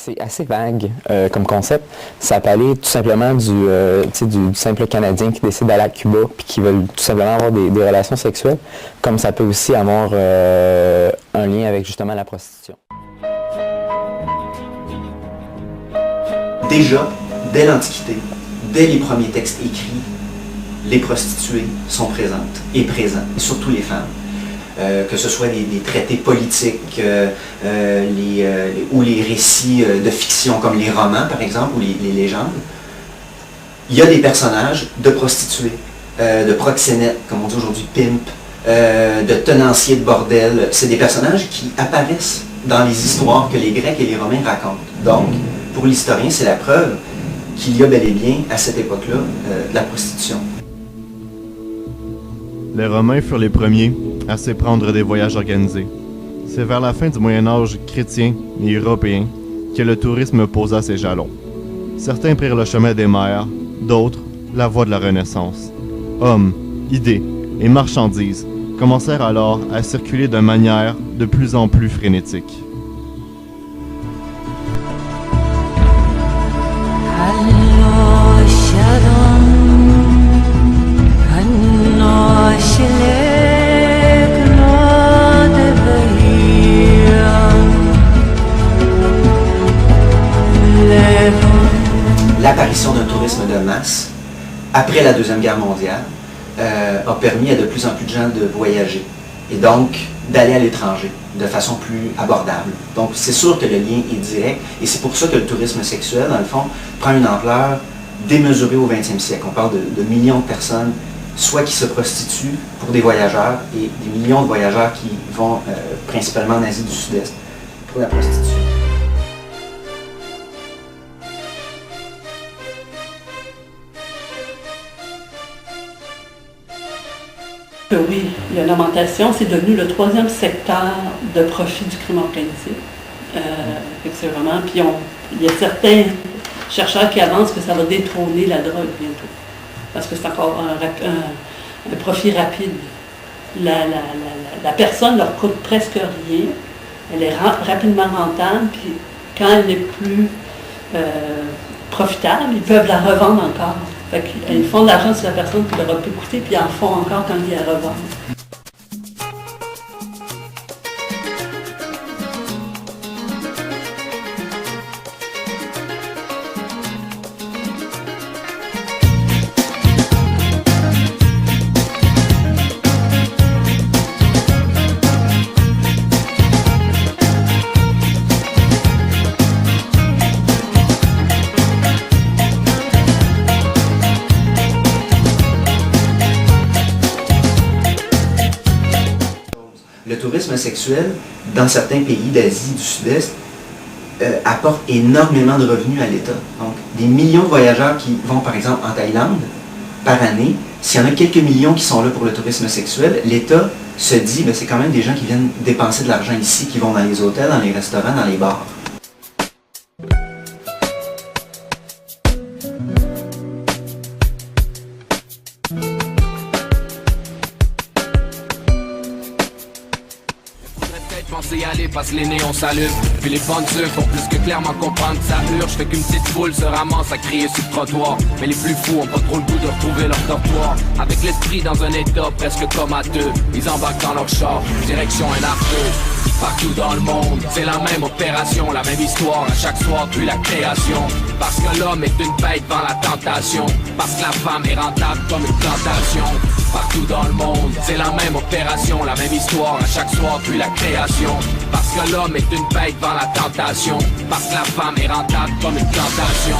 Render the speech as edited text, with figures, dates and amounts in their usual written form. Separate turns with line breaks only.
C'est assez vague comme concept. Ça peut aller tout simplement du simple Canadien qui décide d'aller à Cuba puis qui veut tout simplement avoir des relations sexuelles, comme ça peut aussi avoir un lien avec justement la prostitution.
Déjà, dès l'Antiquité, dès les premiers textes écrits, les prostituées sont présentes et présents, et surtout les femmes. Que ce soit des traités politiques ou les récits de fiction comme les romans par exemple ou les légendes, il y a des personnages de prostituées, de proxénètes, comme on dit aujourd'hui, pimp, de tenanciers de bordel. C'est des personnages qui apparaissent dans les histoires que les Grecs et les Romains racontent. Donc, pour l'historien, c'est la preuve qu'il y a bel et bien, à cette époque-là, de la prostitution.
Les Romains furent les premiers à s'éprendre des voyages organisés. C'est vers la fin du Moyen-Âge chrétien et européen que le tourisme posa ses jalons. Certains prirent le chemin des mers, d'autres la voie de la Renaissance. Hommes, idées et marchandises commencèrent alors à circuler de manière de plus en plus frénétique.
L'apparition d'un tourisme de masse, après la Deuxième Guerre mondiale, a permis à de plus en plus de gens de voyager et donc d'aller à l'étranger de façon plus abordable. Donc c'est sûr que le lien est direct et c'est pour ça que le tourisme sexuel, dans le fond, prend une ampleur démesurée au 20e siècle. On parle de millions de personnes, soit qui se prostituent pour des voyageurs et des millions de voyageurs qui vont principalement en Asie du Sud-Est pour la prostitution.
Oui, il y a l'augmentation, c'est devenu le 3e secteur de profit du crime organisé. C'est vraiment, puis il y a certains chercheurs qui avancent que ça va détrôner la drogue bientôt, parce que c'est encore un profit rapide. La personne leur coûte presque rien, elle est rapidement rentable, puis quand elle n'est plus profitable, ils peuvent la revendre encore. Fait qu'ils font de l'argent sur la personne qui leur a pu coûter, puis ils en font encore quand ils la revendent.
Le tourisme sexuel, dans certains pays d'Asie du Sud-Est, apporte énormément de revenus à l'État. Donc, des millions de voyageurs qui vont, par exemple, en Thaïlande, par année, s'il y en a quelques millions qui sont là pour le tourisme sexuel, l'État se dit, c'est quand même des gens qui viennent dépenser de l'argent ici, qui vont dans les hôtels, dans les restaurants, dans les bars.
Penser aller parce que les néons s'allument. Puis les bonnes yeux font plus que clairement comprendre que ça urge. Fait qu'une petite foule se ramasse à crier sur le trottoir. Mais les plus fous ont pas trop le goût de retrouver leur dortoir. Avec l'esprit dans un état presque comateux, ils embarquent dans leur char, direction un arqueux. Partout dans le monde, c'est la même opération, la même histoire à chaque soir depuis la création. Parce que l'homme est une bête devant la tentation. Parce que la femme est rentable comme une plantation. Partout dans le monde, c'est la même opération, la même histoire à chaque soir depuis la création. Parce que l'homme est une bête devant la tentation. Parce que la femme est rentable comme une plantation.